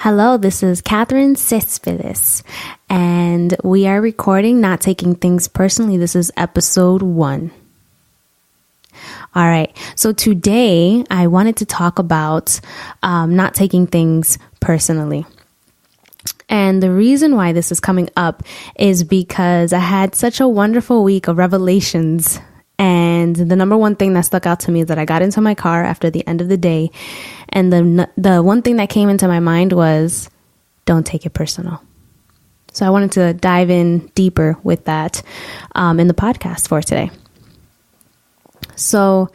Hello, this is Katherine Cespedes, and we are recording Not Taking Things Personally. This is episode 1. All right, so today I wanted to talk about not taking things personally. And the reason why this is coming up is because I had such a wonderful week of revelations. And the number one thing that stuck out to me is that I got into my car after the end of the day. And the one thing that came into my mind was, don't take it personal. So I wanted to dive in deeper with that in the podcast for today. So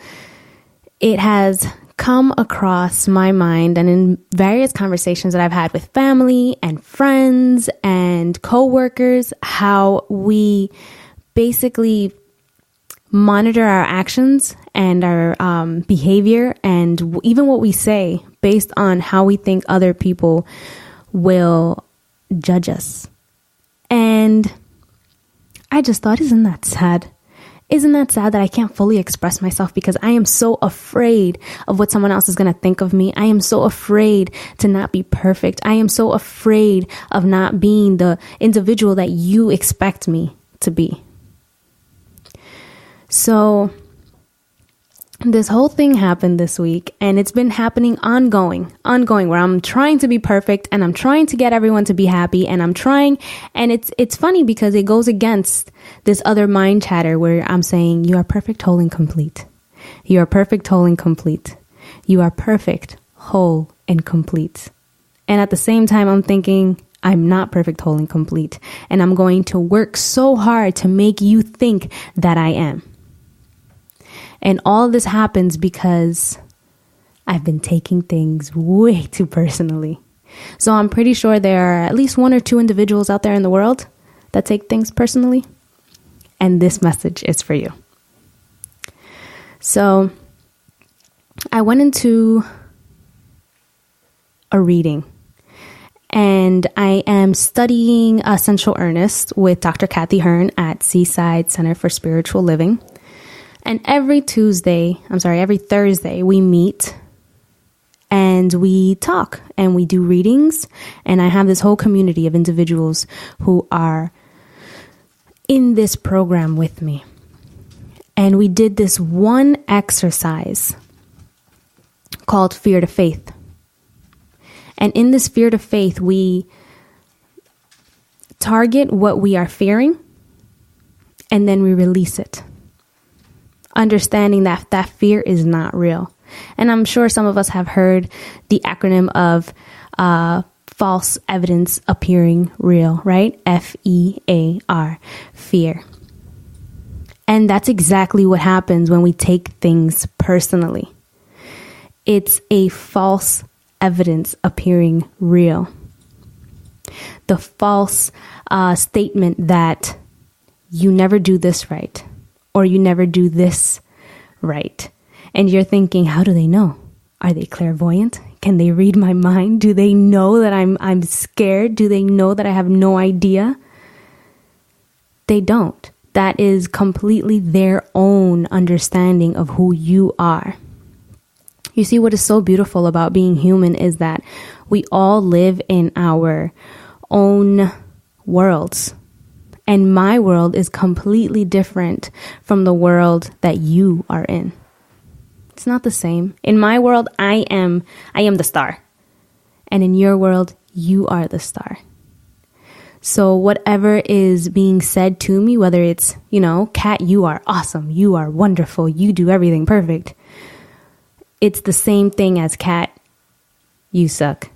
it has come across my mind and in various conversations that I've had with family and friends and coworkers, how we basically monitor our actions and our behavior and even what we say based on how we think other people will judge us. And I just thought, isn't that sad? Isn't that sad that I can't fully express myself because I am so afraid of what someone else is going to think of me? I am so afraid to not be perfect. I am so afraid of not being the individual that you expect me to be. So this whole thing happened this week, and it's been happening ongoing, where I'm trying to be perfect and I'm trying to get everyone to be happy, and I'm trying, and it's funny because it goes against this other mind chatter where I'm saying, you are perfect, whole, and complete. You are perfect, whole, and complete. You are perfect, whole, and complete. And at the same time, I'm thinking, I'm not perfect, whole, and complete, and I'm going to work so hard to make you think that I am. And all of this happens because I've been taking things way too personally. So I'm pretty sure there are at least 1 or 2 individuals out there in the world that take things personally. And this message is for you. So I went into a reading. And I am studying Essential Earnest with Dr. Hearn at Seaside Center for Spiritual Living. And every Thursday, we meet and we talk and we do readings. And I have this whole community of individuals who are in this program with me. And we did this one exercise called Fear to Faith. And in this Fear to Faith, we target what we are fearing and then we release it. Understanding that that fear is not real. And I'm sure some of us have heard the acronym of false evidence appearing real, right? FEAR, fear. And that's exactly what happens when we take things personally. It's a false evidence appearing real. The false statement that you never do this right. Or you never do this right. And you're thinking, how do they know? Are they clairvoyant? Can they read my mind? Do they know that I'm scared? Do they know that I have no idea? They don't. That is completely their own understanding of who you are. You see, what is so beautiful about being human is that we all live in our own worlds. And my world is completely different from the world that you are in. It's not the same. In my world, I am the star. And in your world, you are the star. So whatever is being said to me, whether it's, Kat, you are awesome. You are wonderful. You do everything perfect. It's the same thing as Kat, you suck.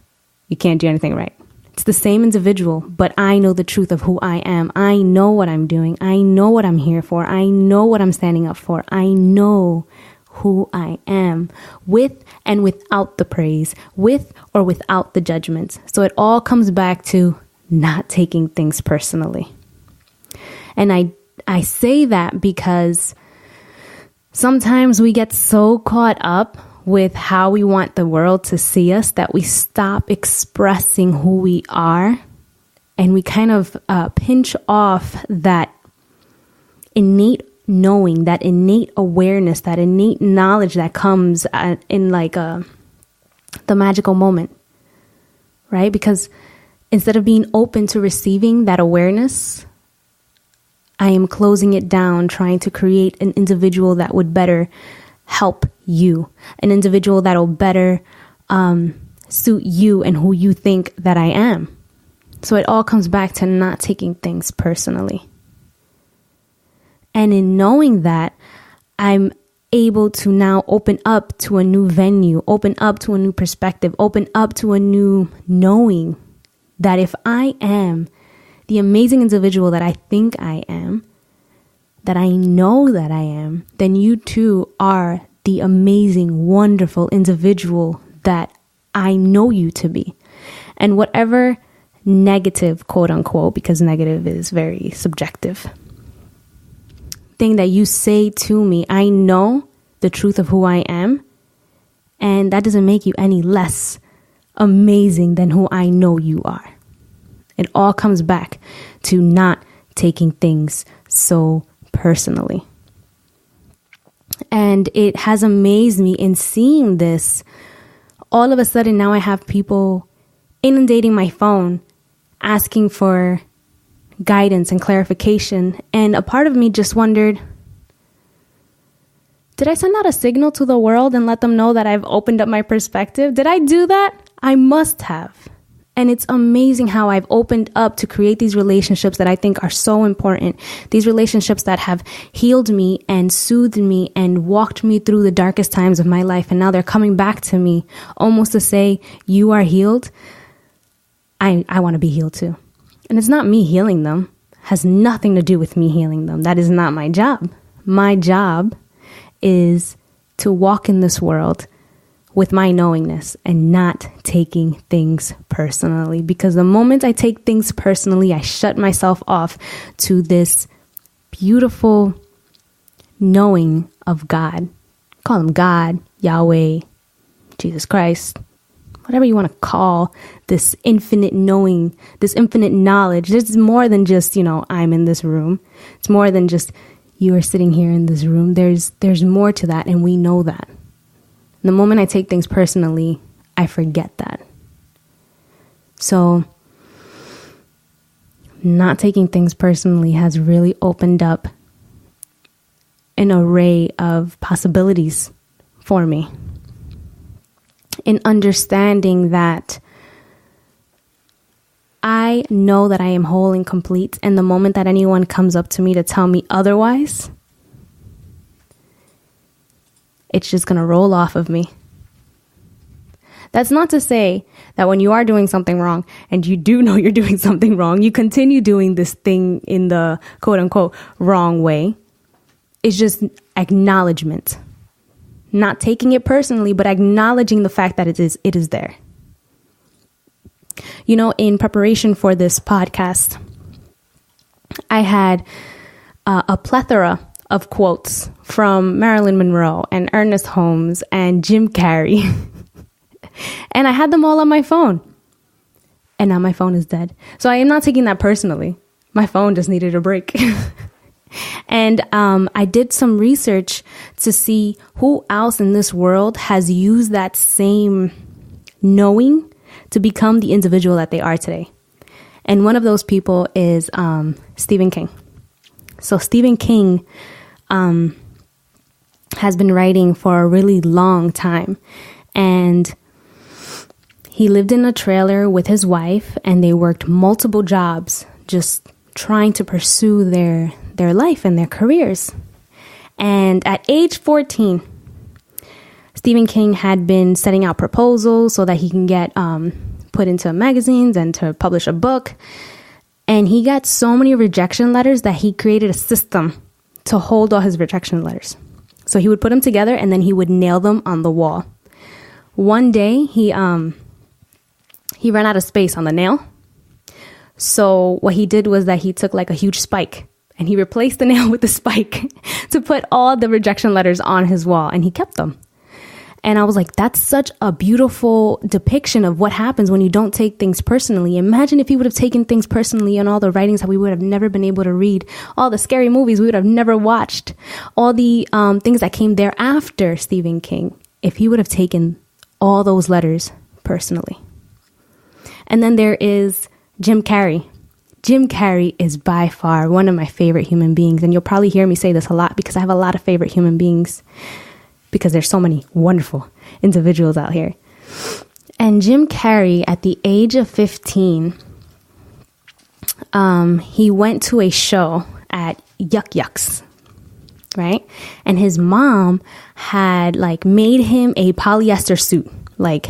You can't do anything right. It's the same individual, but I know the truth of who I am. I know what I'm doing. I know what I'm here for. I know what I'm standing up for. I know who I am, with and without the praise, with or without the judgments. So it all comes back to not taking things personally. And I say that because sometimes we get so caught up with how we want the world to see us that we stop expressing who we are, and we kind of pinch off that innate knowing, that innate awareness, that innate knowledge that comes in the magical moment right? Because instead of being open to receiving that awareness, I am closing it down, trying to create an individual that would better help you, an individual that will better suit you and who you think that I am. So it all comes back to not taking things personally. And in knowing that, I'm able to now open up to a new venue, open up to a new perspective, open up to a new knowing that if I am the amazing individual that I think I am, that I know that I am, then you too are the amazing, wonderful individual that I know you to be. And whatever negative, quote unquote, because negative is very subjective, thing that you say to me, I know the truth of who I am, and that doesn't make you any less amazing than who I know you are. It all comes back to not taking things so personally. And it has amazed me in seeing this. All of a sudden now I have people inundating my phone, asking for guidance and clarification. And a part of me just wondered, did I send out a signal to the world and let them know that I've opened up my perspective? Did I do that? I must have. And it's amazing how I've opened up to create these relationships that I think are so important. These relationships that have healed me and soothed me and walked me through the darkest times of my life. And now they're coming back to me almost to say, you are healed. I want to be healed too. And it's not me healing them. It has nothing to do with me healing them. That is not my job. My job is to walk in this world with my knowingness and not taking things personally. Because the moment I take things personally, I shut myself off to this beautiful knowing of God. Call him God, Yahweh, Jesus Christ, whatever you want to call this infinite knowing, this infinite knowledge. This is more than just, I'm in this room. It's more than just you are sitting here in this room. There's more to that, and we know that. The moment I take things personally, I forget that. So not taking things personally has really opened up an array of possibilities for me. In understanding that I know that I am whole and complete, and the moment that anyone comes up to me to tell me otherwise, it's just going to roll off of me. That's not to say that when you are doing something wrong and you do know you're doing something wrong, you continue doing this thing in the quote unquote wrong way. It's just acknowledgement. Not taking it personally, but acknowledging the fact that it is there. In preparation for this podcast, I had a plethora of quotes from Marilyn Monroe and Ernest Holmes and Jim Carrey. And I had them all on my phone. And now my phone is dead. So I am not taking that personally. My phone just needed a break. And I did some research to see who else in this world has used that same knowing to become the individual that they are today. And one of those people is Stephen King. So Stephen King has been writing for a really long time. And he lived in a trailer with his wife, and they worked multiple jobs just trying to pursue their life and their careers. And at age 14, Stephen King had been setting out proposals so that he can get put into magazines and to publish a book. And he got so many rejection letters that he created a system to hold all his rejection letters. So he would put them together and then he would nail them on the wall. One day he ran out of space on the nail. So what he did was that he took like a huge spike and he replaced the nail with the spike to put all the rejection letters on his wall, and he kept them. And I was like, that's such a beautiful depiction of what happens when you don't take things personally. Imagine if he would have taken things personally on all the writings that we would have never been able to read, all the scary movies we would have never watched, all the things that came thereafter Stephen King, if he would have taken all those letters personally. And then there is Jim Carrey. Jim Carrey is by far one of my favorite human beings. And you'll probably hear me say this a lot because I have a lot of favorite human beings because there's so many wonderful individuals out here. And Jim Carrey, at the age of 15, he went to a show at Yuck Yucks, right? And his mom had like made him a polyester suit, like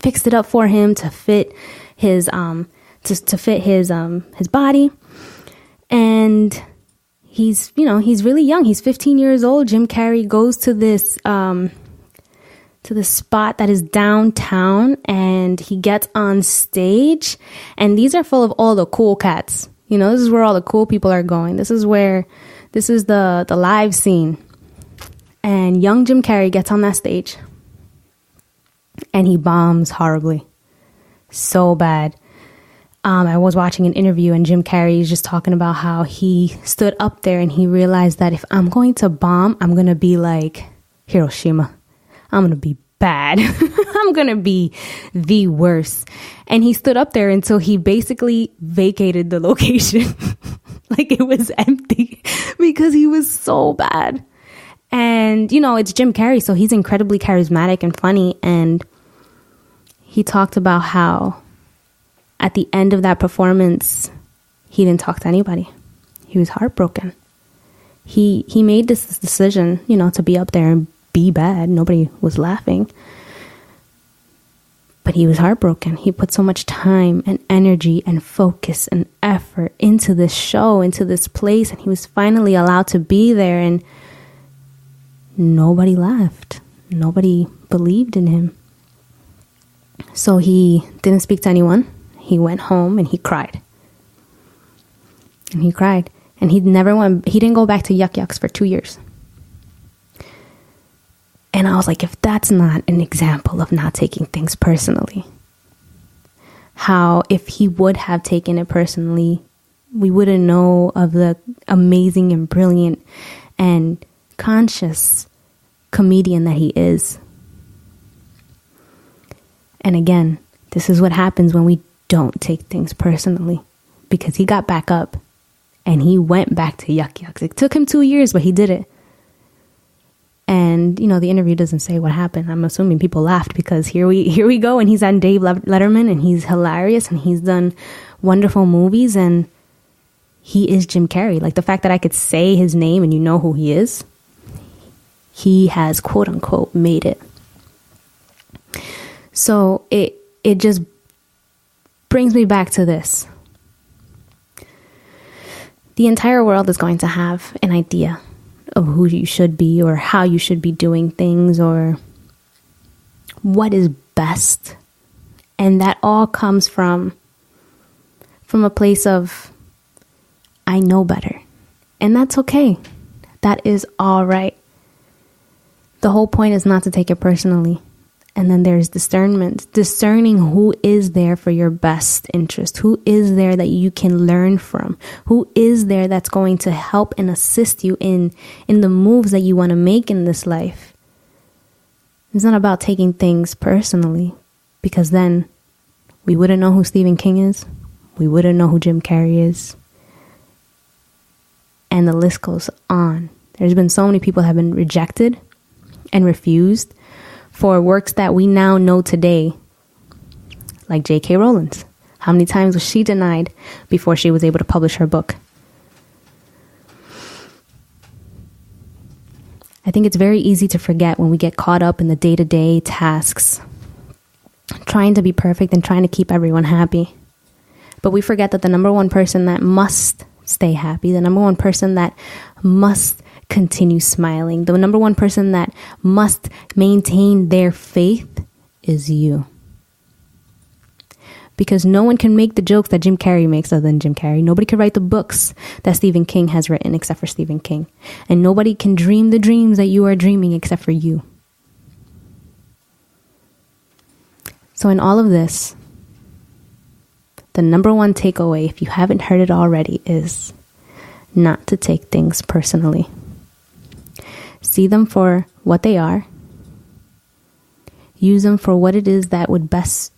fixed it up for him to fit his to fit his body. And he's really young. He's 15 years old. Jim Carrey goes to this spot that is downtown, and he gets on stage, and these are full of all the cool cats. This is where all the cool people are going. This is the live scene. And young Jim Carrey gets on that stage, and he bombs horribly. So bad. I was watching an interview, and Jim Carrey is just talking about how he stood up there and he realized that if I'm going to bomb, I'm going to be like Hiroshima. I'm going to be bad. I'm going to be the worst. And he stood up there until he basically vacated the location. Like it was empty because he was so bad. And, it's Jim Carrey, so he's incredibly charismatic and funny. And he talked about how at the end of that performance, he didn't talk to anybody. He was heartbroken. He made this decision, to be up there and be bad. Nobody was laughing. But he was heartbroken. He put so much time and energy and focus and effort into this show, into this place, and he was finally allowed to be there, and nobody laughed. Nobody believed in him. So he didn't speak to anyone. He went home and he cried. And he cried. And he didn't go back to Yuck Yucks for 2 years. And I was like, if that's not an example of not taking things personally, how if he would have taken it personally, we wouldn't know of the amazing and brilliant and conscious comedian that he is. And again, this is what happens when we don't take things personally, because he got back up and he went back to Yuck Yucks. It took him 2 years, but he did it. And, the interview doesn't say what happened. I'm assuming people laughed because here we go. And he's on Dave Letterman and he's hilarious and he's done wonderful movies. And he is Jim Carrey. Like the fact that I could say his name and you know who he is, he has quote unquote made it. So it just brings me back to this. The entire world is going to have an idea of who you should be or how you should be doing things or what is best. And that all comes from a place of, I know better. And that's okay. That is all right. The whole point is not to take it personally. And then there's discernment, discerning who is there for your best interest, who is there that you can learn from, who is there that's going to help and assist you in the moves that you want to make in this life. It's not about taking things personally, because then we wouldn't know who Stephen King is. We wouldn't know who Jim Carrey is. And the list goes on. There's been so many people that have been rejected and refused for works that we now know today, like J.K. Rowling's. How many times was she denied before she was able to publish her book? I think it's very easy to forget when we get caught up in the day-to-day tasks, trying to be perfect and trying to keep everyone happy. But we forget that the number one person that must stay happy, the number one person that must continue smiling, the number one person that must maintain their faith is you. Because no one can make the jokes that Jim Carrey makes other than Jim Carrey. Nobody can write the books that Stephen King has written except for Stephen King. And nobody can dream the dreams that you are dreaming except for you. So in all of this, the number one takeaway, if you haven't heard it already, is not to take things personally. See them for what they are. Use them for what it is that would best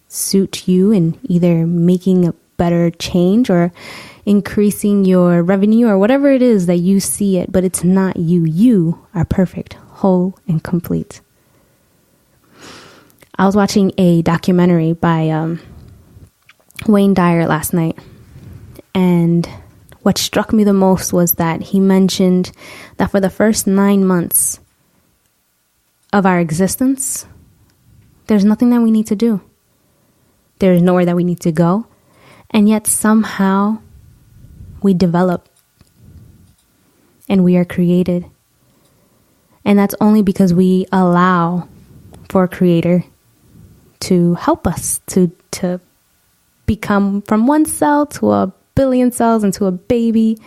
suit you in either making a better change or increasing your revenue or whatever it is that you see it, but it's not you. You are perfect, whole, and complete. I was watching a documentary by Wayne Dyer last night, and what struck me the most was that he mentioned that for the first 9 months of our existence, there's nothing that we need to do. There's nowhere that we need to go. And yet somehow we develop and we are created. And that's only because we allow for a creator to help us to become from one cell to a billion cells into a baby.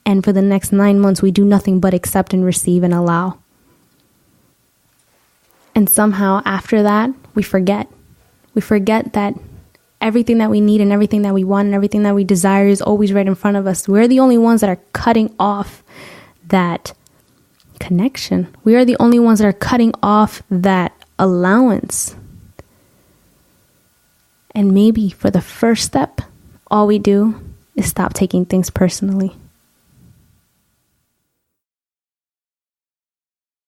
And for the next 9 months, we do nothing but accept and receive and allow. And somehow after that, we forget. We forget that everything that we need and everything that we want and everything that we desire is always right in front of us. We're the only ones that are cutting off that connection. We are the only ones that are cutting off that allowance. And maybe for the first step, all we do is stop taking things personally.